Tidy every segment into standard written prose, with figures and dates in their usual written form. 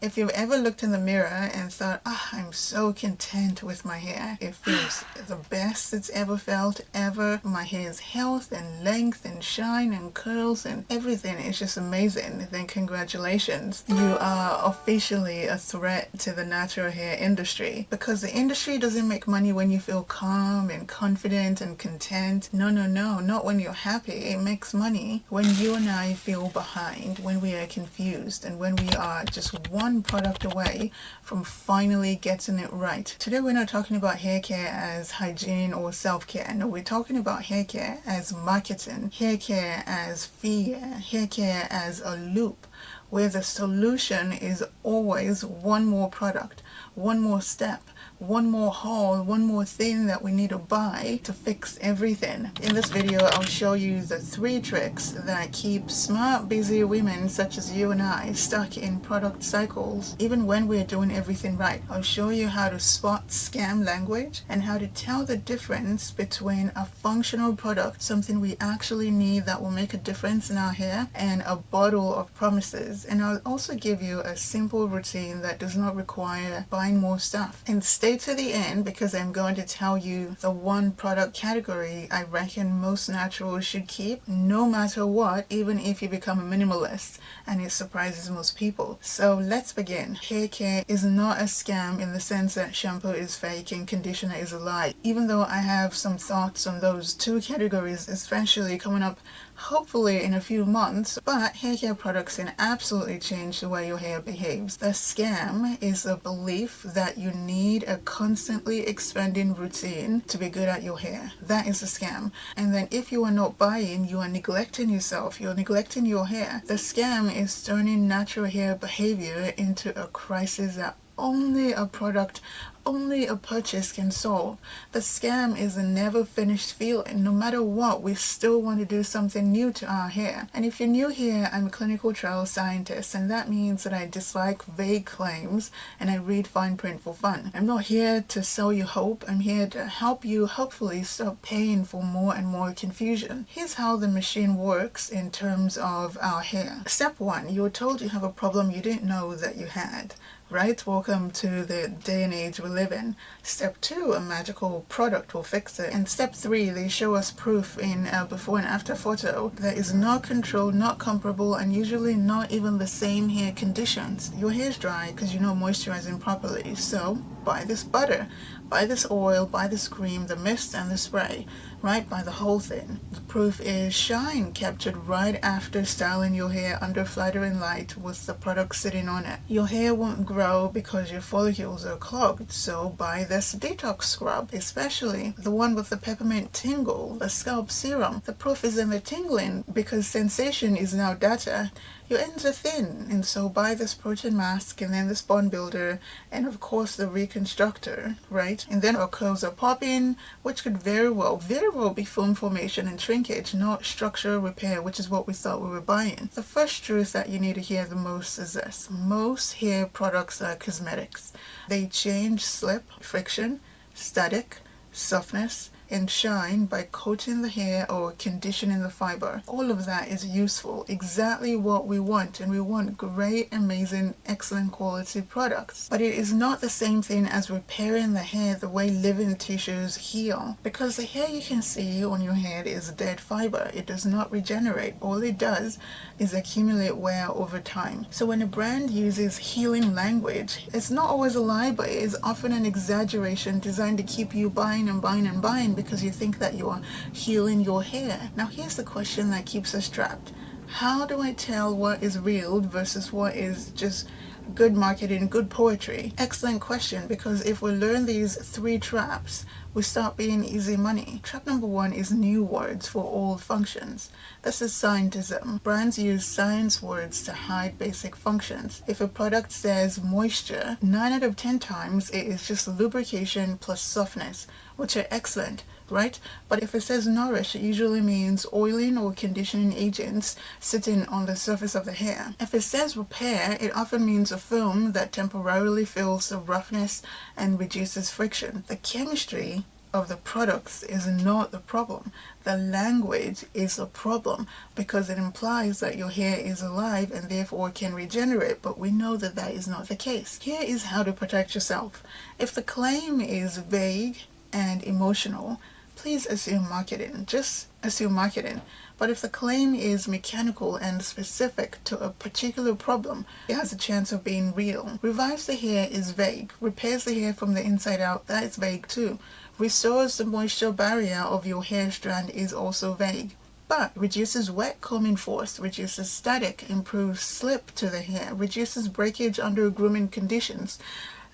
If you've ever looked in the mirror and thought, I'm so content with my hair, it feels the best it's ever felt ever. My hair's health and length and shine and curls and everything is just amazing, then congratulations. You are officially a threat to the natural hair industry, because the industry doesn't make money when you feel calm and confident and content. No, not when you're happy. It makes money when you and I feel behind, when we are confused, and when we are just one product away from finally getting it right. Today we're not talking about hair care as hygiene or self-care. No, we're talking about hair care as marketing, hair care as fear, hair care as a loop, where the solution is always one more product, one more step, one more haul, one more thing that we need to buy to fix everything. In this video, I'll show you the 3 tricks that keep smart, busy women such as you and I stuck in product cycles, even when we're doing everything right. I'll show you how to spot scam language and how to tell the difference between a functional product, something we actually need that will make a difference in our hair, and a bottle of promises. And I'll also give you a simple routine that does not require buying more stuff. And stay to the end, because I'm going to tell you the one product category I reckon most naturals should keep no matter what, even if you become a minimalist, and it surprises most people. So let's begin. Hair care is not a scam in the sense that shampoo is fake and conditioner is a lie, even though I have some thoughts on those 2 categories, especially coming up hopefully in a few months. But hair care products can absolutely change the way your hair behaves. The scam is a belief that you need a constantly expanding routine to be good at your hair. That is a scam. And then if you are not buying, you are neglecting yourself, you're neglecting your hair. The scam is turning natural hair behavior into a crisis that only a product, only a purchase can solve. The scam is a never finished feeling. No matter what, we still want to do something new to our hair. And if you're new here, I'm a clinical trial scientist, and that means that I dislike vague claims and I read fine print for fun. I'm not here to sell you hope. I'm here to help you hopefully stop paying for more and more confusion. Here's how the machine works in terms of our hair. Step 1, you were told you have a problem you didn't know that you had. Right? Welcome to the day and age we live in. Step 2, a magical product will fix it. And step 3, they show us proof in a before and after photo that is not controlled, not comparable, and usually not even the same hair conditions. Your hair's dry because you're not moisturizing properly. So buy this butter, buy this oil, buy this cream, the mist and the spray, right? Buy the whole thing. The proof is shine captured right after styling your hair under flattering light with the product sitting on it. Your hair won't grow because your follicles are clogged, so buy this detox scrub, especially the one with the peppermint tingle, the scalp serum. The proof is in the tingling, because sensation is now data. Your ends are thin, and so buy this protein mask, and then this bond builder, and of course the reconstructor, right? And then our curls are popping, which could very well be foam formation and shrinkage, not structural repair, which is what we thought we were buying. The first truth that you need to hear the most is this: most hair products are cosmetics. They change slip, friction, static, softness, and shine by coating the hair or conditioning the fiber. All of that is useful, exactly what we want, and we want great, amazing, excellent quality products. But it is not the same thing as repairing the hair the way living tissues heal, because the hair you can see on your head is dead fiber. It does not regenerate. All it does is accumulate wear over time. So when a brand uses healing language, it's not always a lie, but it is often an exaggeration designed to keep you buying and buying and buying, because you think that you are healing your hair. Now here's the question that keeps us trapped. How do I tell what is real versus what is just good marketing, good poetry? Excellent question, because if we learn these 3 traps, we start being easy money. Trap number 1 is new words for old functions. This is scientism. Brands use science words to hide basic functions. If a product says moisture, 9 out of 10 times it is just lubrication plus softness, which are excellent, right? But if it says nourish, it usually means oiling or conditioning agents sitting on the surface of the hair. If it says repair, it often means a film that temporarily fills the roughness and reduces friction. The chemistry of the products is not the problem. The language is a problem because it implies that your hair is alive and therefore can regenerate, but we know that that is not the case. Here is how to protect yourself. If the claim is vague and emotional, please assume marketing. Just assume marketing. But if the claim is mechanical and specific to a particular problem, it has a chance of being real. Revives the hair is vague. Repairs the hair from the inside out, that is vague too. Restores the moisture barrier of your hair strand is also vague. But reduces wet combing force, reduces static, improves slip to the hair, reduces breakage under grooming conditions.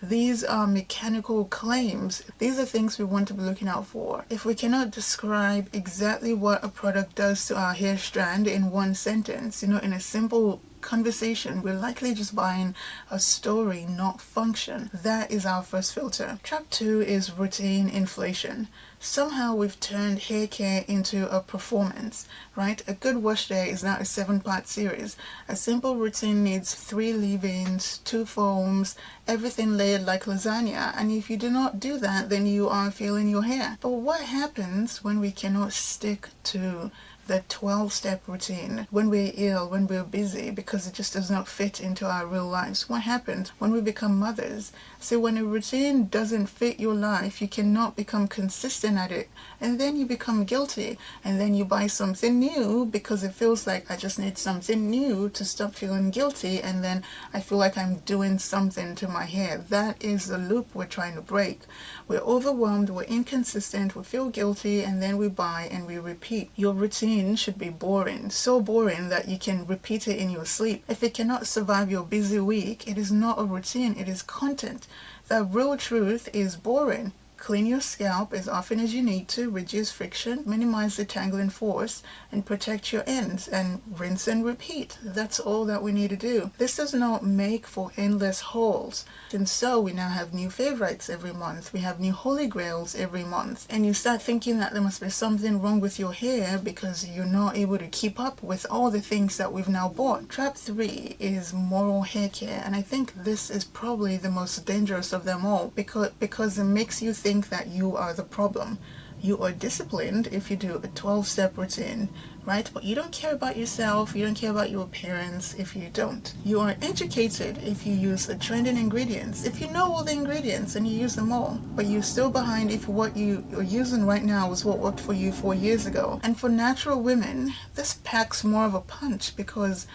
These are mechanical claims. These are things we want to be looking out for. If we cannot describe exactly what a product does to our hair strand in one sentence, in a simple conversation, we're likely just buying a story, not function. That is our first filter. Trap 2 is routine inflation. Somehow we've turned hair care into a performance, right? A good wash day is now a 7-part series. A simple routine needs 3 leave-ins, 2 foams, everything layered like lasagna, and if you do not do that, then you are failing your hair. But what happens when we cannot stick to the 12-step routine, when we're ill, when we're busy, because it just does not fit into our real lives? What happens when we become mothers? So when a routine doesn't fit your life, you cannot become consistent at it, and then you become guilty, and then you buy something new because it feels like I just need something new to stop feeling guilty, and then I feel like I'm doing something to my hair. That is the loop we're trying to break. We're overwhelmed, we're inconsistent, we feel guilty, and then we buy and we repeat. Your routine should be boring, so boring that you can repeat it in your sleep. If it cannot survive your busy week, it is not a routine, it is content. The real truth is boring. Clean your scalp as often as you need to, reduce friction, minimize the tangling force, and protect your ends, and rinse and repeat. That's all that we need to do. This does not make for endless hauls. And so we now have new favorites every month. We have new holy grails every month. And you start thinking that there must be something wrong with your hair because you're not able to keep up with all the things that we've now bought. Trap 3 is moral hair care, and I think this is probably the most dangerous of them all because it makes you think that you are the problem. You are disciplined if you do a 12-step routine, right? But you don't care about yourself, you don't care about your appearance if you don't. You are educated if you use the trending ingredients. If you know all the ingredients and you use them all, but you're still behind if what you're using right now is what worked for you 4 years ago. And for natural women, this packs more of a punch because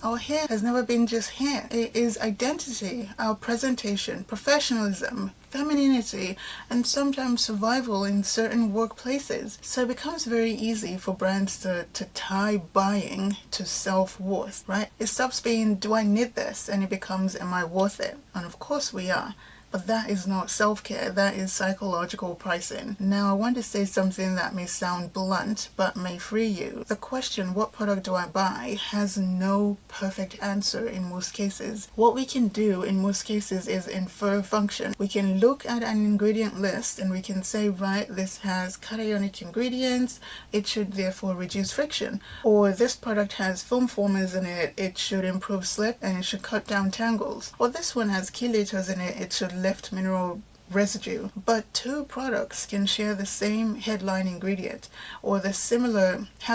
our hair has never been just hair. It is identity, our presentation, professionalism, femininity, and sometimes survival in certain workplaces. So it becomes very easy for brands to tie buying to self-worth, right? It stops being, do I need this? And it becomes, am I worth it? And of course we are. But that is not self-care, that is psychological pricing. Now I want to say something that may sound blunt, but may free you. The question, what product do I buy, has no perfect answer in most cases. What we can do in most cases is infer function. We can look at an ingredient list and we can say, right, this has cationic ingredients, it should therefore reduce friction. Or this product has foam formers in it, it should improve slip and it should cut down tangles. Or this one has chelators in it, it should lift mineral residue. But 2 products can share the same headline ingredient or have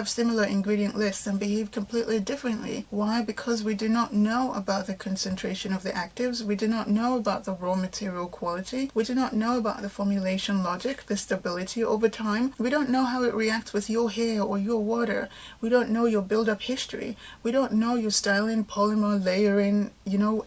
similar ingredient lists and behave completely differently. Why? Because we do not know about the concentration of the actives, we do not know about the raw material quality, we do not know about the formulation logic, the stability over time, we don't know how it reacts with your hair or your water, we don't know your build-up history, we don't know your styling, polymer, layering,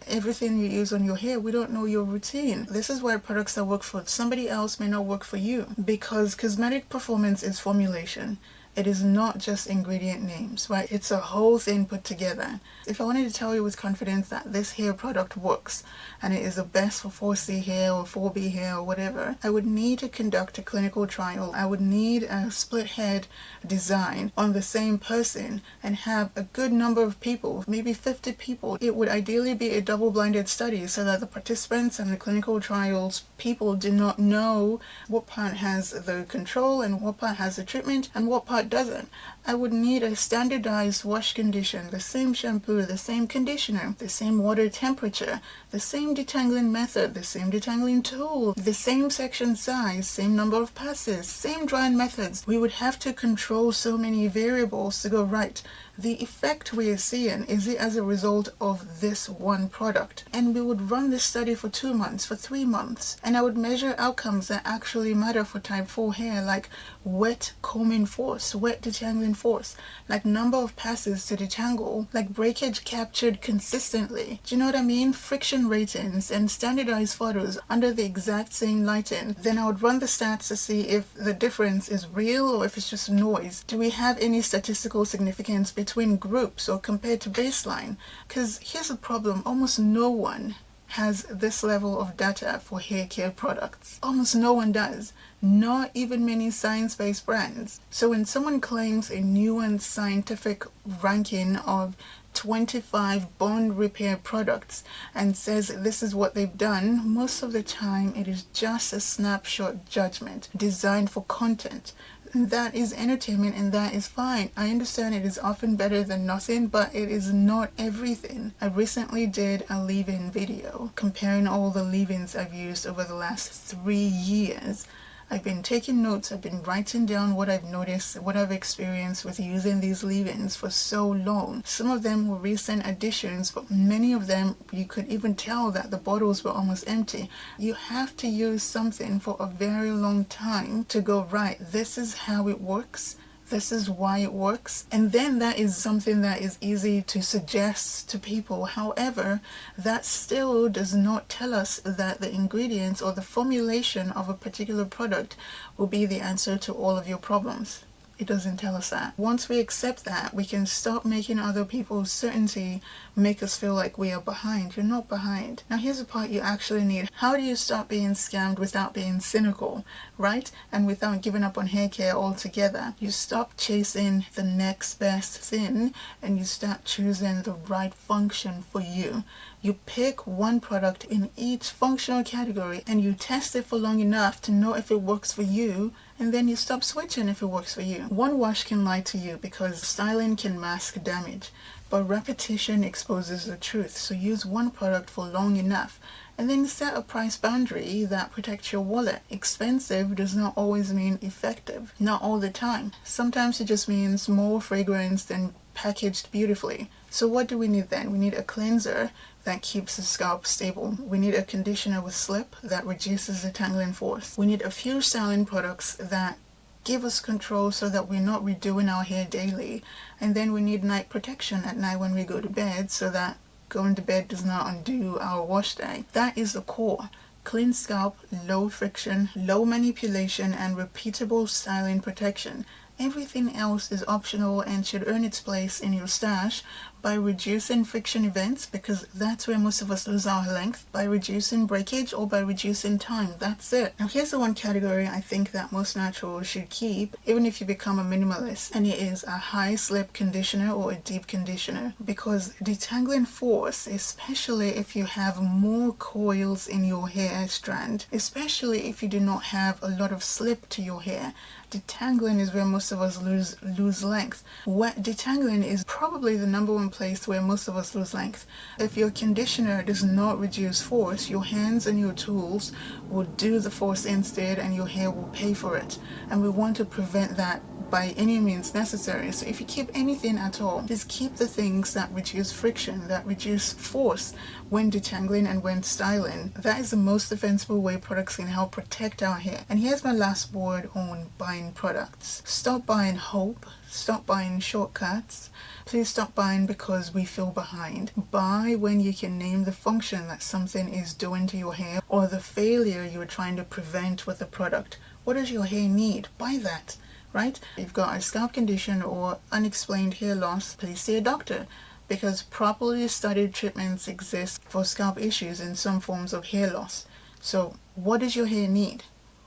everything you use on your hair, we don't know your routine. This is why products that work for somebody else may not work for you, because cosmetic performance is formulation. It is not just ingredient names, right? It's a whole thing put together. If I wanted to tell you with confidence that this hair product works and it is the best for 4C hair or 4B hair or whatever, I would need to conduct a clinical trial. I would need a split head design on the same person and have a good number of people, maybe 50 people. It would ideally be a double-blinded study so that the participants and the clinical trials people do not know what part has the control and what part has the treatment and what part part doesn't. I would need a standardized wash condition, the same shampoo, the same conditioner, the same water temperature, the same detangling method, the same detangling tool, the same section size, same number of passes, same drying methods. We would have to control so many variables to go, right, the effect we are seeing, is it as a result of this one product? And we would run this study for 2 months, for 3 months, and I would measure outcomes that actually matter for type 4 hair, like wet combing force, wet detangling force, like number of passes to detangle, like breakage captured consistently. Do you know what I mean? Friction ratings and standardized photos under the exact same lighting. Then I would run the stats to see if the difference is real or if it's just noise. Do we have any statistical significance between groups or compared to baseline? Because here's the problem, almost no one has this level of data for hair care products. Almost no one does. Not even many science-based brands. So when someone claims a nuanced scientific ranking of 25 bond repair products and says this is what they've done, most of the time it is just a snapshot judgment designed for content. That is entertainment and that is fine. I understand it is often better than nothing, but it is not everything. I recently did a leave-in video comparing all the leave-ins I've used over the last 3 years. I've been taking notes, I've been writing down what I've noticed, what I've experienced with using these leave-ins for so long. Some of them were recent additions, but many of them you could even tell that the bottles were almost empty. You have to use something for a very long time to go, right, this is how it works. This is why it works. And then that is something that is easy to suggest to people. However, that still does not tell us that the ingredients or the formulation of a particular product will be the answer to all of your problems. It doesn't tell us that. Once we accept that, we can stop making other people's certainty make us feel like we are behind. You're not behind. Now here's the part you actually need. How do you stop being scammed without being cynical, right? And without giving up on hair care altogether? You stop chasing the next best thing and you start choosing the right function for you. You pick one product in each functional category and you test it for long enough to know if it works for you, and then you stop switching if it works for you. One wash can lie to you because styling can mask damage, but repetition exposes the truth. So use one product for long enough and then set a price boundary that protects your wallet. Expensive does not always mean effective, not all the time. Sometimes it just means more fragrance and packaged beautifully. So what do we need then? We need a cleanser that keeps the scalp stable. We need a conditioner with slip that reduces the tangling force. We need a few styling products that give us control so that we're not redoing our hair daily. And then we need night protection at night when we go to bed so that going to bed does not undo our wash day. That is the core. Clean scalp, low friction, low manipulation, and repeatable styling protection. Everything else is optional and should earn its place in your stash by reducing friction events, because that's where most of us lose our length, by reducing breakage, or by reducing time. That's it. Now here's the one category I think that most naturals should keep, even if you become a minimalist, and it is a high slip conditioner or a deep conditioner, because detangling force, especially if you have more coils in your hair strand, especially if you do not have a lot of slip to your hair, detangling is where most of us lose length. Wet detangling is probably the number one place where most of us lose length. If your conditioner does not reduce force, your hands and your tools will do the force instead and your hair will pay for it. And we want to prevent that by any means necessary. So if you keep anything at all, just keep the things that reduce friction, that reduce force when detangling and when styling. That is the most defensible way products can help protect our hair. And here's my last word on buying products. Stop buying hope. Stop buying shortcuts. Please stop buying because we feel behind. Buy when you can name the function that something is doing to your hair or the failure you're trying to prevent with the product. What does your hair need? Buy that. Right? If you've got a scalp condition or unexplained hair loss, please see a doctor, because properly studied treatments exist for scalp issues and some forms of hair loss. So what does your hair need?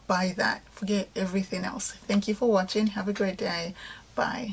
Buy that. Forget everything else. Thank you for watching. Have a great day. Bye.